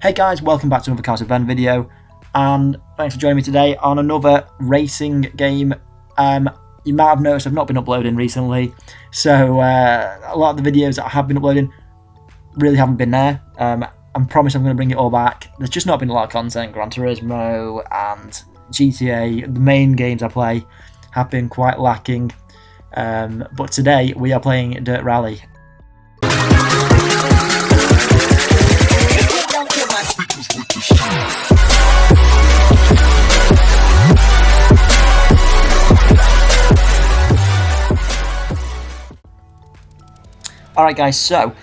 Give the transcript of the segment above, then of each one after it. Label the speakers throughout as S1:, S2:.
S1: Hey guys, welcome back to another Cars of Ben video, and thanks for joining me today on another racing game. You might have noticed I've not been uploading recently, so a lot of the videos that I have been uploading really haven't been there. I promise I'm going to bring it all back. There's just not been a lot of content. Gran Turismo and GTA, the main games I play, have been quite lacking, but today we are playing Dirt Rally. Alright guys, so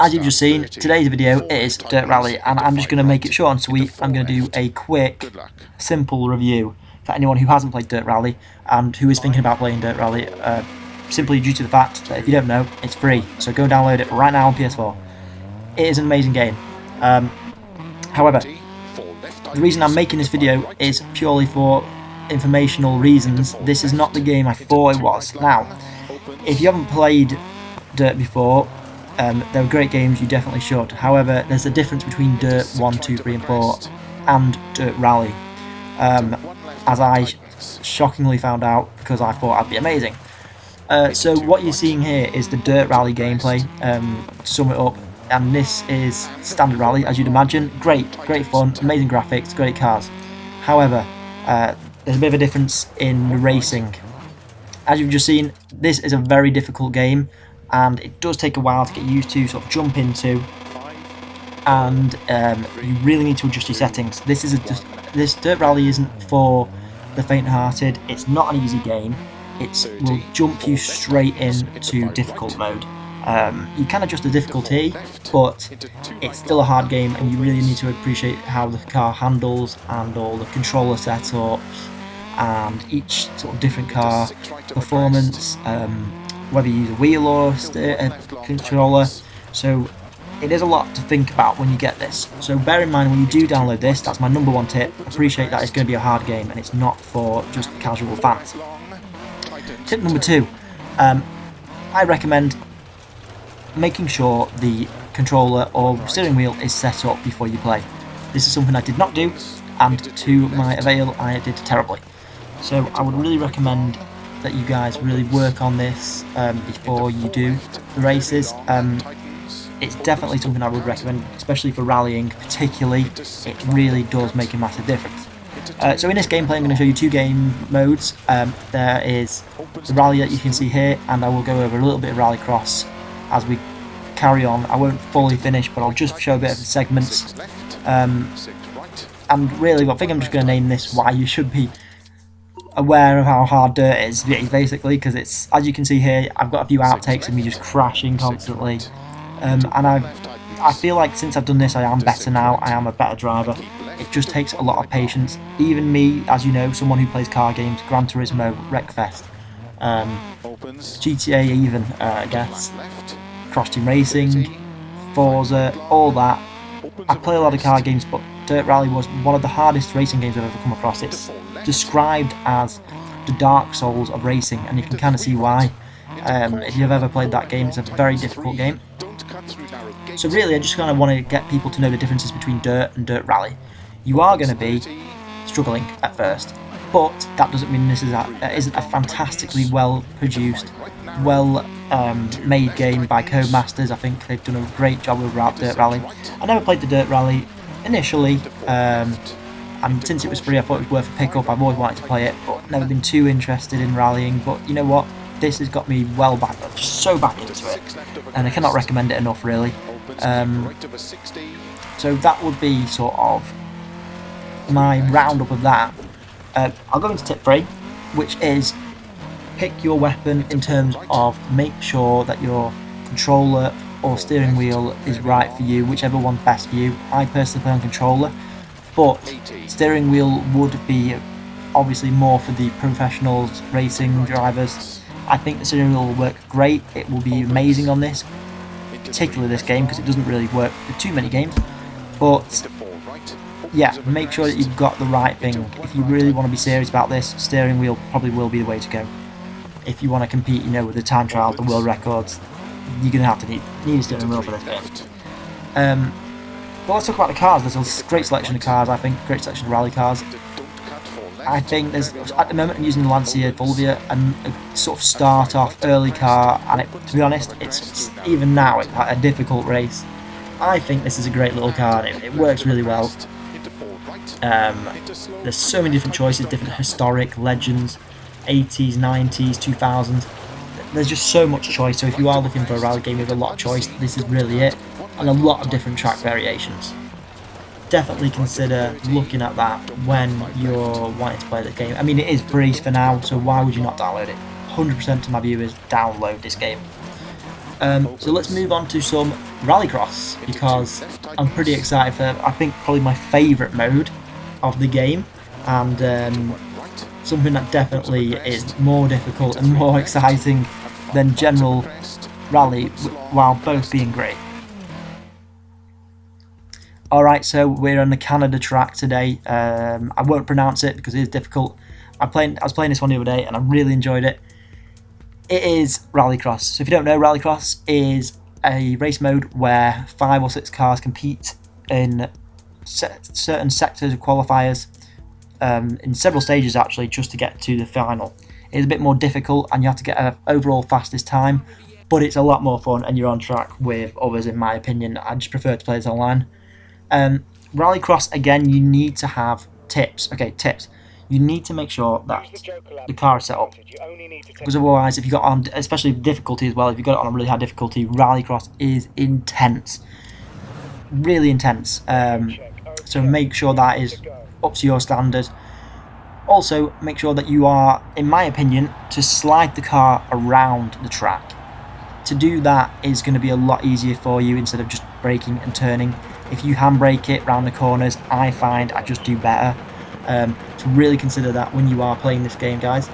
S1: as you've just seen, today's video is Dirt Rally, and I'm just going to make it short and sweet. I'm going to do a quick, simple review for anyone who hasn't played Dirt Rally and who is thinking about playing Dirt Rally, simply due to the fact that if you don't know, it's free, so go download it right now on PS4. It is an amazing game. However, the reason I'm making this video is purely for informational reasons. This is not the game I thought it was. Now, if you haven't played Dirt before, they're great games, you definitely should. However, there's a difference between Dirt 1, 2, 3 and 4 and Dirt Rally, as I shockingly found out because I thought I'd be amazing. So what you're seeing here is the Dirt Rally gameplay, to sum it up, and this is standard rally as you'd imagine. Great fun, amazing graphics, great cars. However, there's a bit of a difference in the racing. As you've just seen, this is a very difficult game, and it does take a while to get used to, sort of jump into, and you really need to adjust your settings. This Dirt Rally isn't for the faint-hearted. It's not an easy game. It will jump you straight into difficult mode. You can adjust the difficulty, but it's still a hard game, and you really need to appreciate how the car handles and all the controller setup and each sort of different car performance, whether you use a wheel or a controller. So it is a lot to think about when you get this. So bear in mind when you do download this, that's my number one tip. Appreciate that it's going to be a hard game and it's not for just casual fans. Tip number 2, I recommend making sure the controller or steering wheel is set up before you play. This is something I did not do, and to my avail I did terribly. So I would really recommend that you guys really work on this before you do the races. It's definitely something I would recommend, especially for rallying particularly. It really does make a massive difference. So in this gameplay I'm going to show you 2 game modes. There is the rally that you can see here, and I will go over a little bit of rallycross as we carry on. I won't fully finish, but I'll just show a bit of the segments. And really, I think I'm just going to name this why you should be aware of how hard Dirt is, basically, because it's, as you can see here, I've got a few outtakes of me just crashing constantly. And I feel like since I've done this, I am better now. I am a better driver. It just takes a lot of patience. Even me, as you know, someone who plays car games, Gran Turismo, Wreckfest, GTA even, I guess, Cross Team Racing, Forza, all that. I play a lot of car games, but Dirt Rally was one of the hardest racing games I've ever come across. It's described as the Dark Souls of racing, and you can kind of see why. If you've ever played that game, it's a very difficult game. So really, I just kind of want to get people to know the differences between Dirt and Dirt Rally. You are going to be struggling at first, but that doesn't mean this isn't a fantastically well-produced, well-made game by Codemasters. I think they've done a great job with Dirt Rally. I never played the Dirt Rally initially, and since it was free I thought it was worth a pick-up. I've always wanted to play it, but never been too interested in rallying. But you know what? This has got me well back, just so back into it, and I cannot recommend it enough, really. So that would be sort of my roundup of that. I'll go into tip 3, which is pick your weapon in terms of make sure that your controller or steering wheel is right for you, whichever one's best for you. I personally play on controller, but steering wheel would be obviously more for the professionals, racing drivers. I think the steering wheel will work great. It will be amazing on this, particularly this game, because it doesn't really work with too many games. But yeah, make sure that you've got the right thing. If you really want to be serious about this, steering wheel probably will be the way to go. If you want to compete, you know, with the time trials, the world records, you're going to have to need a steering wheel for this game. But let's talk about the cars. There's a great selection of cars, I think. Great selection of rally cars. I think there's, at the moment I'm using the Lancia Fulvia, and a sort of start off early car, and to be honest, it's even now it's a difficult race. I think this is a great little car, and it works really well. There's so many different choices, different historic legends, 80s, 90s, 2000s. There's just so much choice, so if you are looking for a rally game with a lot of choice, this is really it, and a lot of different track variations. Definitely consider looking at that when you're wanting to play the game. I mean, it is free for now, so why would you not download it? 100% to my viewers, download this game. So let's move on to some Rallycross, because I'm pretty excited for, I think, probably my favourite mode of the game, and something that definitely is more difficult and more exciting than general rally, while both being great. Alright, so we're on the Canada track today. I won't pronounce it because it is difficult. I was playing this one the other day and I really enjoyed it. It is Rallycross. So if you don't know, Rallycross is a race mode where 5 or 6 cars compete in certain sectors of qualifiers, in several stages actually, just to get to the final. It's a bit more difficult and you have to get an overall fastest time, but it's a lot more fun and you're on track with others, in my opinion. I just prefer to play this online. Rallycross, again, you need to have tips. Okay, tips. You need to make sure that the car is set up, because otherwise, if you got on, especially difficulty as well, if you got it on a really high difficulty, Rallycross is intense, really intense. So make sure that is up to your standard. Also, make sure that you are, in my opinion, to slide the car around the track. To do that is going to be a lot easier for you instead of just braking and turning. If you handbrake it round the corners, I find I just do better. So really consider that when you are playing this game, guys.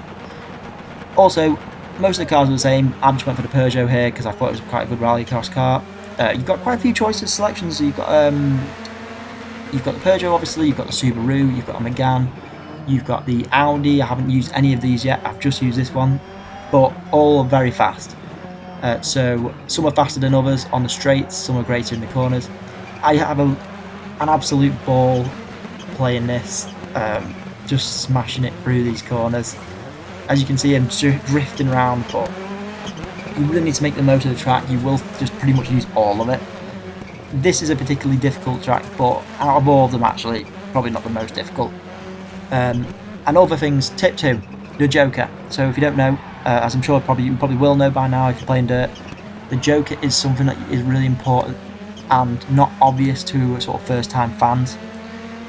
S1: Also, most of the cars are the same. I just went for the Peugeot here because I thought it was quite a good Rallycross car. You've got quite a few choices, selections. So you've got the Peugeot, obviously. You've got the Subaru. You've got a Megane. You've got the Audi. I haven't used any of these yet. I've just used this one, but all very fast. So some are faster than others on the straights. Some are greater in the corners. I have an absolute ball playing this, just smashing it through these corners. As you can see, I'm drifting around, but you really need to make the most of the track. You will just pretty much use all of it. This is a particularly difficult track, but out of all of them, actually, probably not the most difficult. And other things, tip 2, the Joker. So if you don't know, as I'm sure you probably will know by now if you're playing Dirt, the Joker is something that is really important and not obvious to sort of first-time fans.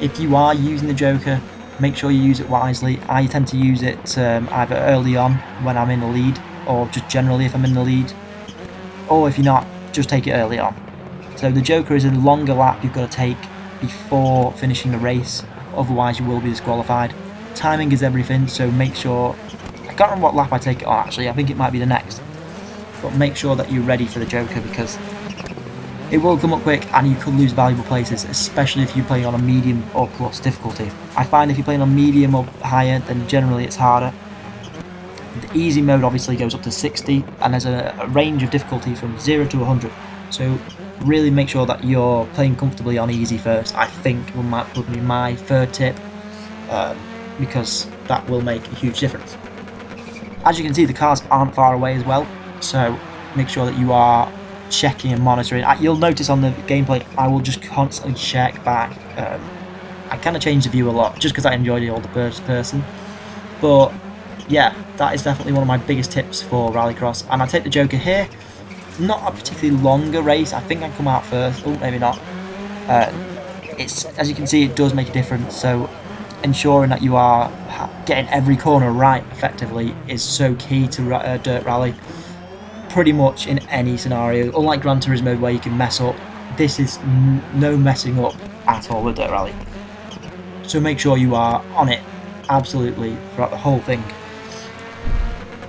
S1: If you are using the Joker, make sure you use it wisely. I tend to use it either early on when I'm in the lead, or just generally if I'm in the lead, or if you're not, just take it early on. So the Joker is a longer lap you've got to take before finishing the race, otherwise you will be disqualified. Timing is everything, so make sure, I can't remember what lap I take it on actually, I think it might be the next, but make sure that you're ready for the Joker, because it will come up quick and you could lose valuable places, especially if you're playing on a medium or plus difficulty. I find if you're playing on medium or higher, then generally it's harder. The easy mode obviously goes up to 60, and there's a range of difficulty from 0 to 100. So really make sure that you're playing comfortably on easy first, I think would be my third tip, because that will make a huge difference. As you can see, the cars aren't far away as well, so make sure that you are checking and monitoring. You'll notice on the gameplay I will just constantly check back. I kind of change the view a lot just because I enjoy the older first person, but yeah, that is definitely one of my biggest tips for Rallycross. And I take the Joker here. Not a particularly longer race, I think I come out first. Oh, maybe not. It's, as you can see, it does make a difference, so ensuring that you are getting every corner right effectively is so key to Dirt Rally. Pretty much in any scenario, unlike Gran Turismo where you can mess up, this is no messing up at all with Dirt Rally. So make sure you are on it absolutely throughout the whole thing.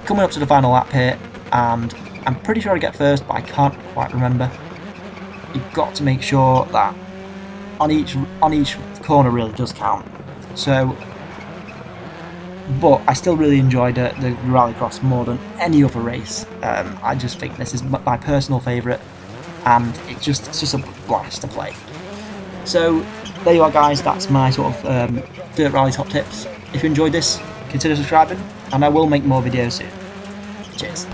S1: Coming up to the final lap here, and I'm pretty sure I get first, but I can't quite remember. You've got to make sure that on each corner really does count. So, but I still really enjoyed the Rallycross more than any other race. I just think this is my personal favourite, and it's just a blast to play. So there you are, guys. That's my sort of Dirt Rally top tips. If you enjoyed this, consider subscribing, and I will make more videos soon. Cheers.